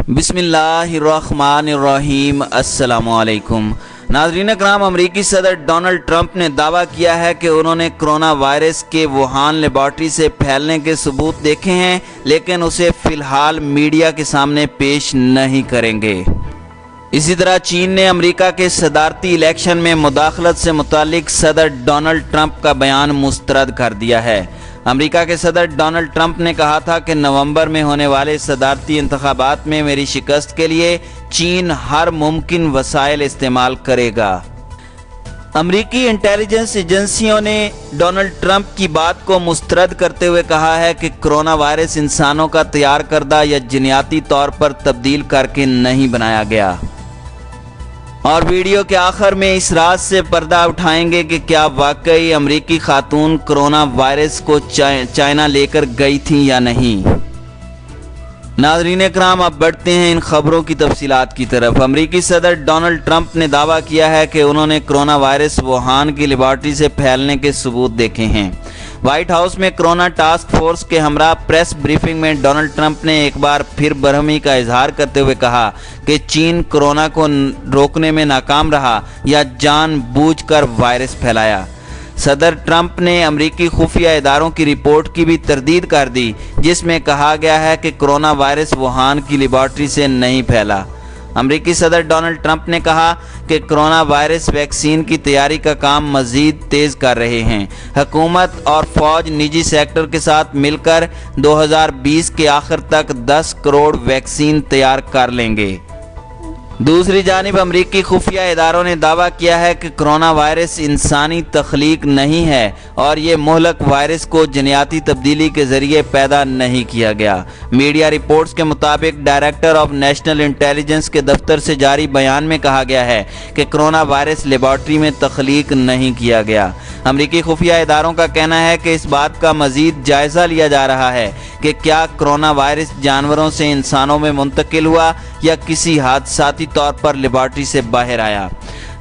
بسم اللہ الرحمن الرحیم۔ السلام علیکم ناظرین اکرام، امریکی صدر ڈونلڈ ٹرمپ نے دعویٰ کیا ہے کہ انہوں نے کرونا وائرس کے ووہان لیبارٹری سے پھیلنے کے ثبوت دیکھے ہیں، لیکن اسے فی الحال میڈیا کے سامنے پیش نہیں کریں گے۔ اسی طرح چین نے امریکہ کے صدارتی الیکشن میں مداخلت سے متعلق صدر ڈونلڈ ٹرمپ کا بیان مسترد کر دیا ہے۔ امریکہ کے صدر ڈونلڈ ٹرمپ نے کہا تھا کہ نومبر میں ہونے والے صدارتی انتخابات میں میری شکست کے لیے چین ہر ممکن وسائل استعمال کرے گا۔ امریکی انٹیلیجنس ایجنسیوں نے ڈونلڈ ٹرمپ کی بات کو مسترد کرتے ہوئے کہا ہے کہ کرونا وائرس انسانوں کا تیار کردہ یا جینیاتی طور پر تبدیل کر کے نہیں بنایا گیا، اور ویڈیو کے آخر میں اس راز سے پردہ اٹھائیں گے کہ کیا واقعی امریکی خاتون کرونا وائرس کو چائنا لے کر گئی تھیں یا نہیں۔ ناظرین اکرام، اب بڑھتے ہیں ان خبروں کی تفصیلات کی طرف۔ امریکی صدر ڈونلڈ ٹرمپ نے دعویٰ کیا ہے کہ انہوں نے کرونا وائرس ووہان کی لیبارٹری سے پھیلنے کے ثبوت دیکھے ہیں۔ وائٹ ہاؤس میں کرونا ٹاسک فورس کے ہمراہ پریس بریفنگ میں ڈونلڈ ٹرمپ نے ایک بار پھر برہمی کا اظہار کرتے ہوئے کہا کہ چین کرونا کو روکنے میں ناکام رہا یا جان بوجھ کر وائرس پھیلایا۔ صدر ٹرمپ نے امریکی خفیہ اداروں کی رپورٹ کی بھی تردید کر دی، جس میں کہا گیا ہے کہ کرونا وائرس ووہان کی لیبارٹری سے نہیں پھیلا۔ امریکی صدر ڈونلڈ ٹرمپ نے کہا کہ کرونا وائرس ویکسین کی تیاری کا کام مزید تیز کر رہے ہیں۔ حکومت اور فوج نجی سیکٹر کے ساتھ مل کر 2020 کے آخر تک 10 کروڑ ویکسین تیار کر لیں گے۔ دوسری جانب امریکی خفیہ اداروں نے دعویٰ کیا ہے کہ کرونا وائرس انسانی تخلیق نہیں ہے اور یہ مہلک وائرس کو جینیاتی تبدیلی کے ذریعے پیدا نہیں کیا گیا۔ میڈیا رپورٹس کے مطابق ڈائریکٹر آف نیشنل انٹیلیجنس کے دفتر سے جاری بیان میں کہا گیا ہے کہ کرونا وائرس لیبارٹری میں تخلیق نہیں کیا گیا۔ امریکی خفیہ اداروں کا کہنا ہے کہ اس بات کا مزید جائزہ لیا جا رہا ہے کہ کیا کرونا وائرس جانوروں سے انسانوں میں منتقل ہوا یا کسی حادثاتی طور پر لیبارٹری سے باہر آیا۔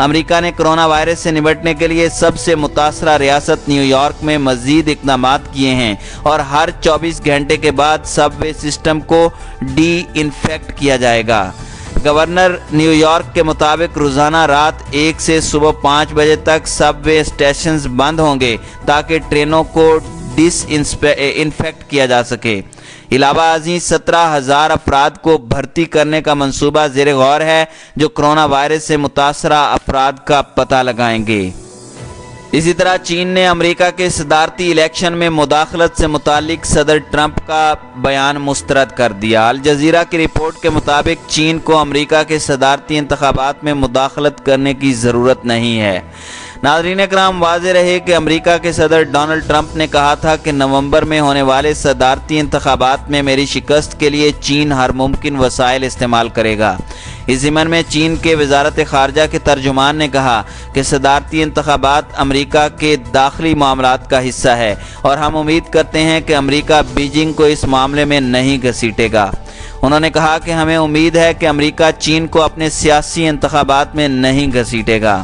امریکہ نے کرونا وائرس سے نمٹنے کے لیے سب سے متاثرہ ریاست نیو یارک میں مزید اقدامات کیے ہیں اور ہر 24 گھنٹے کے بعد سب وے سسٹم کو ڈی انفیکٹ کیا جائے گا۔ گورنر نیو یارک کے مطابق روزانہ رات 1 سے صبح 5 بجے تک سب وے اسٹیشنز بند ہوں گے تاکہ ٹرینوں کو ڈس انفیکٹ کیا جا سکے۔ علاوہ ازیں 17,000 افراد کو بھرتی کرنے کا منصوبہ زیر غور ہے جو کرونا وائرس سے متاثرہ افراد کا پتہ لگائیں گے۔ اسی طرح چین نے امریکہ کے صدارتی الیکشن میں مداخلت سے متعلق صدر ٹرمپ کا بیان مسترد کر دیا۔ الجزیرہ کی رپورٹ کے مطابق چین کو امریکہ کے صدارتی انتخابات میں مداخلت کرنے کی ضرورت نہیں ہے۔ ناظرین اکرام، واضح رہے کہ امریکہ کے صدر ڈونلڈ ٹرمپ نے کہا تھا کہ نومبر میں ہونے والے صدارتی انتخابات میں میری شکست کے لیے چین ہر ممکن وسائل استعمال کرے گا۔ اس ضمن میں چین کے وزارت خارجہ کے ترجمان نے کہا کہ صدارتی انتخابات امریکہ کے داخلی معاملات کا حصہ ہے اور ہم امید کرتے ہیں کہ امریکہ بیجنگ کو اس معاملے میں نہیں گھسیٹے گا۔ انہوں نے کہا کہ ہمیں امید ہے کہ امریکہ چین کو اپنے سیاسی انتخابات میں نہیں گھسیٹے گا۔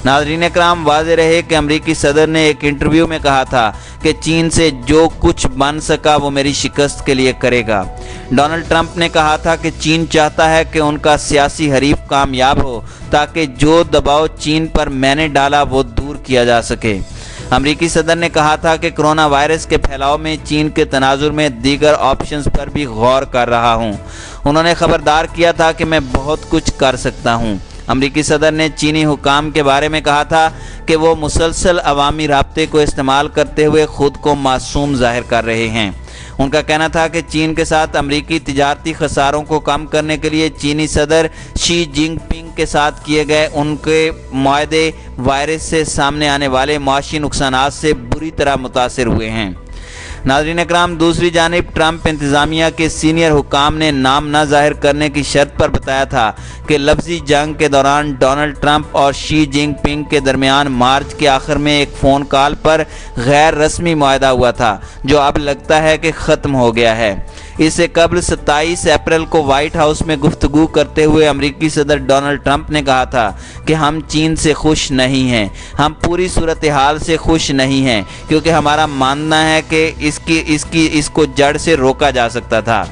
ناظرین اکرام، واضح رہے کہ امریکی صدر نے ایک انٹرویو میں کہا تھا کہ چین سے جو کچھ بن سکا وہ میری شکست کے لیے کرے گا۔ ڈونلڈ ٹرمپ نے کہا تھا کہ چین چاہتا ہے کہ ان کا سیاسی حریف کامیاب ہو تاکہ جو دباؤ چین پر میں نے ڈالا وہ دور کیا جا سکے۔ امریکی صدر نے کہا تھا کہ کرونا وائرس کے پھیلاؤ میں چین کے تناظر میں دیگر آپشنز پر بھی غور کر رہا ہوں۔ انہوں نے خبردار کیا تھا کہ میں بہت کچھ کر سکتا ہوں۔ امریکی صدر نے چینی حکام کے بارے میں کہا تھا کہ وہ مسلسل عوامی رابطے کو استعمال کرتے ہوئے خود کو معصوم ظاہر کر رہے ہیں۔ ان کا کہنا تھا کہ چین کے ساتھ امریکی تجارتی خساروں کو کم کرنے کے لیے چینی صدر شی جنگ پنگ کے ساتھ کیے گئے ان کے معاہدے وائرس سے سامنے آنے والے معاشی نقصانات سے بری طرح متاثر ہوئے ہیں۔ ناظرین اکرام، دوسری جانب ٹرمپ انتظامیہ کے سینئر حکام نے نام نہ ظاہر کرنے کی شرط پر بتایا تھا کہ لفظی جنگ کے دوران ڈونلڈ ٹرمپ اور شی جنگ پنگ کے درمیان مارچ کے آخر میں ایک فون کال پر غیر رسمی معاہدہ ہوا تھا جو اب لگتا ہے کہ ختم ہو گیا ہے۔ اس سے قبل 27 اپریل کو وائٹ ہاؤس میں گفتگو کرتے ہوئے امریکی صدر ڈونلڈ ٹرمپ نے کہا تھا کہ ہم چین سے خوش نہیں ہیں، ہم پوری صورتحال سے خوش نہیں ہیں کیونکہ ہمارا ماننا ہے کہ اس کو جڑ سے روکا جا سکتا تھا۔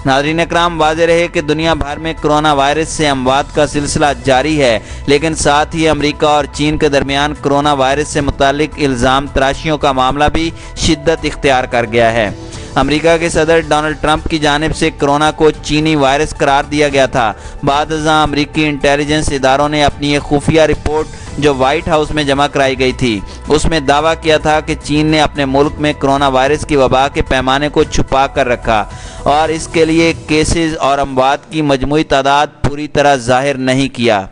नाज़रीन इकराम, वाज़ेह रहे कि दुनिया भर में कोरोना वायरस से अमवात का सिलसिला जारी है, लेकिन साथ ही अमेरिका और चीन के दरमियान कोरोना वायरस से मुतालिक इल्ज़ाम तराशियों का मामला भी शिद्दत इख्तियार कर गया है। अमेरिका के सदर डोनाल्ड ट्रंप की जानिब से कोरोना को चीनी वायरस करार दिया गया था। बाद अज़ां अमेरिकी इंटेलिजेंस इदारों ने अपनी एक खुफिया रिपोर्ट जो व्हाइट हाउस में जमा कराई गई थी, उसमें दावा किया था कि चीन ने अपने मुल्क में कोरोना वायरस की वबा के पैमाने को छुपा कर रखा और इसके लिए केसेस और अमवात की मजमूई तादाद पूरी तरह जाहिर नहीं किया।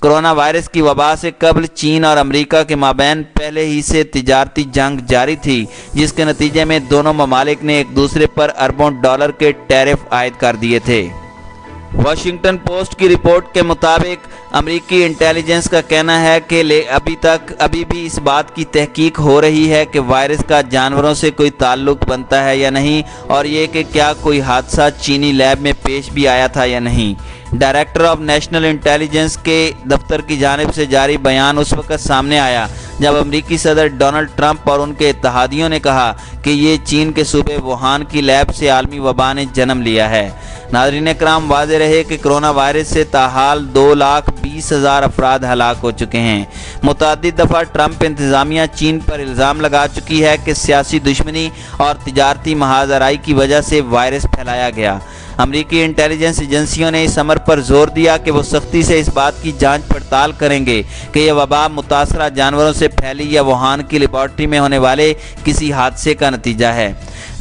कोरोना वायरस की वबा से कबल चीन और अमेरिका के माबैन पहले ही से तिजारती जंग जारी थी, जिसके नतीजे में दोनों ममालिक ने एक दूसरे पर अरबों डॉलर के टैरिफ आयद कर दिए थे। वाशिंगटन पोस्ट की रिपोर्ट के मुताबिक अमेरिकी इंटेलिजेंस का कहना है कि अभी भी इस बात की तहकीक हो रही है कि वायरस का जानवरों से कोई ताल्लुक बनता है या नहीं, और ये कि क्या कोई हादसा चीनी लैब में पेश भी आया था या नहीं। डायरेक्टर ऑफ नेशनल इंटेलिजेंस के दफ्तर की जानिब से जारी बयान उस वक्त सामने आया जब अमेरिकी सदर डोनाल्ड ट्रंप और उनके इत्तेहादियों ने कहा कि ये चीन के सूबे वुहान की लैब से आलमी वबा ने जन्म लिया है। नाज़रीन इकराम, वाज़ेह रहे कि कोरोना वायरस से ताहाल 2,20,000 अफराद हलाक हो चुके हैं। मुतअद्दिद दफ़ा ट्रंप इंतज़ामिया चीन पर इल्ज़ाम लगा चुकी है कि सियासी दुश्मनी और तिजारती महाजराई की वजह से वायरस फैलाया गया। अमेरिकी इंटेलिजेंस एजेंसियों ने इस अमर पर जोर दिया कि वो सख्ती से इस बात की जांच पड़ताल करेंगे कि यह वबा मुतासरा जानवरों से फैली या वुहान की लेबॉर्ट्री में होने वाले किसी हादसे का नतीजा है।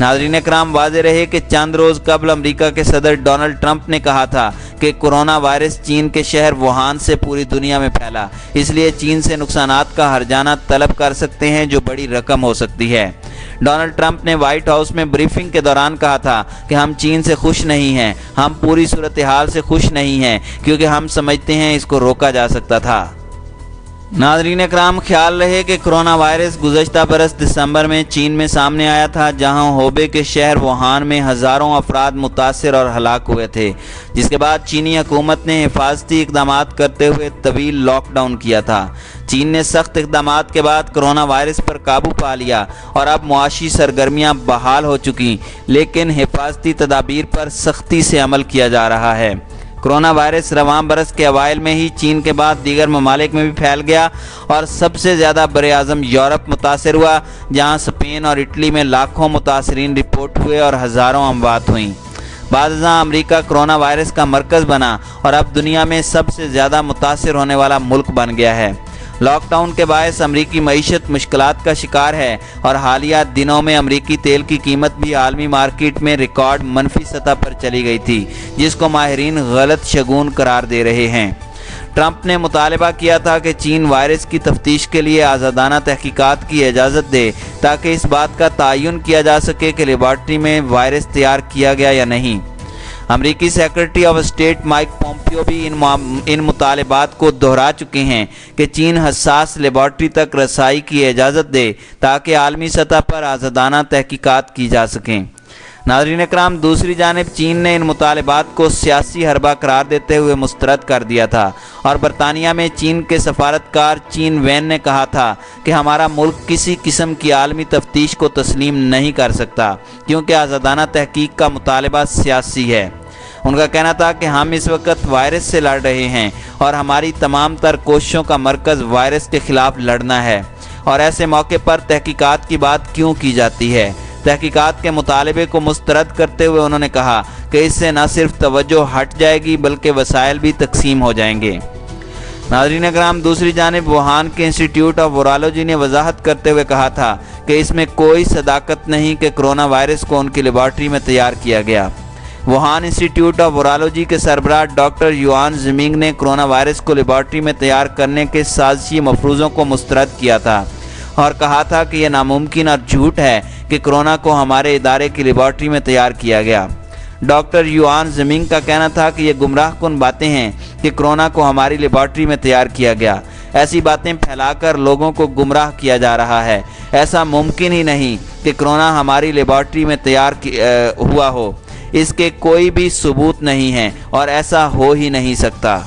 नाज़रीन इकराम, वाज़ेह रहे कि चंद रोज़ कबल अमेरिका के सदर डोनाल्ड ट्रंप ने कहा था कि कोरोना वायरस चीन के शहर वुहान से पूरी दुनिया में फैला, इसलिए चीन से नुकसानात का हर्जाना तलब कर सकते हैं जो बड़ी रकम हो सकती है। डोनाल्ड ट्रंप ने व्हाइट हाउस में ब्रीफिंग के दौरान कहा था कि हम चीन से खुश नहीं हैं, हम पूरी सूरत हाल से खुश नहीं हैं, क्योंकि हम समझते हैं इसको रोका जा सकता था। नाज़रीन इकराम, ख्याल रहे कि कोरोना वायरस गुज़श्ता बरस दिसंबर में चीन में सामने आया था, जहां होबे के शहर वुहान में हज़ारों अफराद मुतासिर और हलाक हुए थे, जिसके बाद चीनी हुकूमत ने हिफाजती इक़दामात करते हुए तवील लॉकडाउन किया था। चीन ने सख्त इक़दामात के बाद कोरोना वायरस पर काबू पा लिया और अब मुआशी सरगर्मियाँ बहाल हो चुकी, लेकिन हिफाजती तदाबीर पर सख्ती से अमल किया जा रहा है। कोरोना वायरस रवां बरस के अवाइल में ही चीन के बाद दीगर ममालिक में भी फैल गया और सबसे ज़्यादा बरे-आज़म यूरोप मुतासर हुआ, जहां स्पेन और इटली में लाखों मुतासरीन रिपोर्ट हुए और हज़ारों अमवात हुई। बादशाह अमेरिका कोरोना वायरस का मरकज़ बना और अब दुनिया में सबसे ज़्यादा मुतासर होने वाला मुल्क बन गया है। लॉकडाउन के बायस अमरीकी मईशत मुश्किलात का शिकार है और हालिया दिनों में अमरीकी तेल की कीमत भी आलमी मार्केट में रिकॉर्ड मनफी सतह पर चली गई थी, जिसको माहिरीन गलत शगुन करार दे रहे हैं। ट्रंप ने मुतालबा किया था कि चीन वायरस की तफ्तीश के लिए आज़ादाना तहकीकात की इजाज़त दे, ताकि इस बात का तयन किया जा सके कि लेबॉर्ट्री में वायरस तैयार किया गया या नहीं। अमेरिकी secretary of state Mike Pompeo भी इन मुतालबात को दोहरा चुके हैं कि चीन हसास लेबॉर्ट्री तक रसाई की इजाज़त दे, ताकि आलमी सतह पर आज़ादाना तहकीकात की जा सकें। नाज़रीन इकराम, दूसरी जानिब चीन ने इन मुतालबात को सियासी हरबा करार देते हुए मुस्तरद कर दिया था और बरतानिया में चीन के सफारतकार चीन वैन ने कहा था कि हमारा मुल्क किसी किस्म की आलमी तफ्तीश को तस्लीम नहीं कर सकता, क्योंकि आज़ादाना तहकीक का मुतालबा सियासी है। उनका कहना था कि हम इस वक्त वायरस से लड़ रहे हैं और हमारी तमाम तर कोशिशों का मरकज़ वायरस के ख़िलाफ़ लड़ना है, और ऐसे मौके पर तहकीकात की बात क्यों की जाती है। तहकीकात के मुतालबे को मुस्तरद करते हुए उन्होंने कहा कि इससे न सिर्फ तवज्जो हट जाएगी बल्कि वसाइल भी तकसीम हो जाएंगे। नाज़रीन इकराम, दूसरी जानिब वुहान के इंस्टीट्यूट ऑफ वायरोलॉजी ने वजाहत करते हुए कहा था कि इसमें कोई सदाकत नहीं कि कोरोना वायरस को उनकी लेबॉर्ट्री में तैयार किया गया। वुहान इंस्टीट्यूट ऑफ वायरोलॉजी के सरबराह डॉक्टर युआन ज़िमिंग ने कोरोना वायरस को लेबॉर्ट्री में तैयार करने के साजिशी मफरूज़ों को मुस्तरद किया था और कहा था कि यह नामुमकिन और झूठ है कि कोरोना को हमारे इदारे की लेबॉर्ट्री में तैयार किया गया। डॉक्टर युआन ज़िमिंग का कहना था कि ये गुमराहकुन बातें हैं कि कोरोना को हमारी लेबॉर्ट्री में तैयार किया गया। ऐसी बातें फैलाकर लोगों को गुमराह किया जा रहा है। ऐसा मुमकिन ही नहीं कि कोरोना हमारी लेबॉर्ट्री में तैयार हुआ हो, इसके कोई भी सबूत नहीं है और ऐसा हो ही नहीं सकता।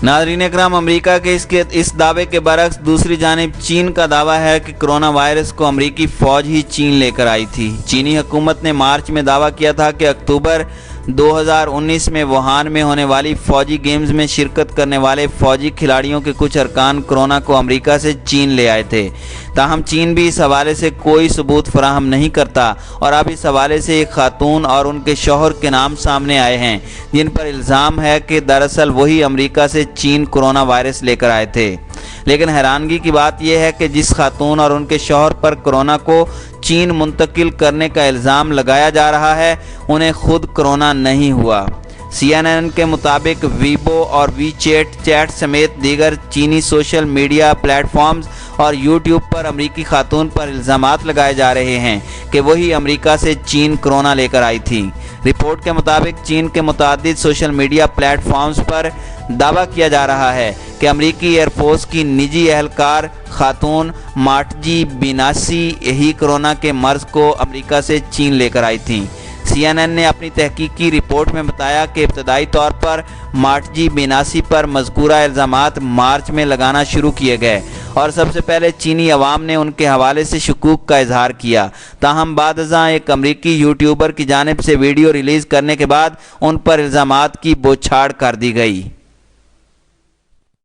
नाज़रीन इकराम, अमेरिका के इस दावे के बरक्स दूसरी जानिब चीन का दावा है कि कोरोना वायरस को अमेरिकी फ़ौज ही चीन लेकर आई थी। चीनी हुकूमत ने मार्च में दावा किया था कि अक्टूबर 2019 में वुहान में होने वाली फ़ौजी गेम्स में शिरकत करने वाले फ़ौजी खिलाड़ियों के कुछ अरकान कोरोना को अमेरिका से चीन ले आए थे। ताहम चीन भी इस हवाले से कोई सबूत फराहम नहीं करता और अब इस हवाले से एक खातून और उनके शौहर के नाम सामने आए हैं, जिन पर इल्ज़ाम है कि दरअसल वही अमेरिका से चीन कोरोना वायरस लेकर आए थे। लेकिन हैरानगी की बात यह है कि जिस खातून और उनके शौहर पर कोरोना को चीन मुंतकिल करने का इल्ज़ाम लगाया जा रहा है, उन्हें खुद कोरोना नहीं हुआ। CNN के मुताबिक वीबो और चैट समेत दीगर चीनी सोशल मीडिया प्लेटफॉर्म्स और यूट्यूब पर अमेरिकी खातून पर इल्ज़ामात लगाए जा रहे हैं कि वही अमेरिका से चीन कोरोना लेकर आई थी। रिपोर्ट के मुताबिक चीन के मुतादिद सोशल मीडिया प्लेटफॉर्म्स पर दावा किया जा रहा है कि अमेरिकी एयरफोर्स की निजी एहलकार खातून मार्टजी बिनासी ही कोरोना के मर्ज़ को अमेरिका से चीन लेकर आई थी। CNN ने अपनी तहकीकी रिपोर्ट में बताया कि इब्तदाई तौर पर मार्टजी बिनासी पर मज़कूरा इल्ज़ामात मार्च में लगाना शुरू किए गए और सबसे पहले चीनी अवाम ने उनके हवाले से शकूक का इजहार किया। ताहम बादअज़ां एक अमरीकी यूट्यूबर की जानिब से वीडियो रिलीज़ करने के बाद उन पर इल्ज़ामात की बौछार कर दी गई।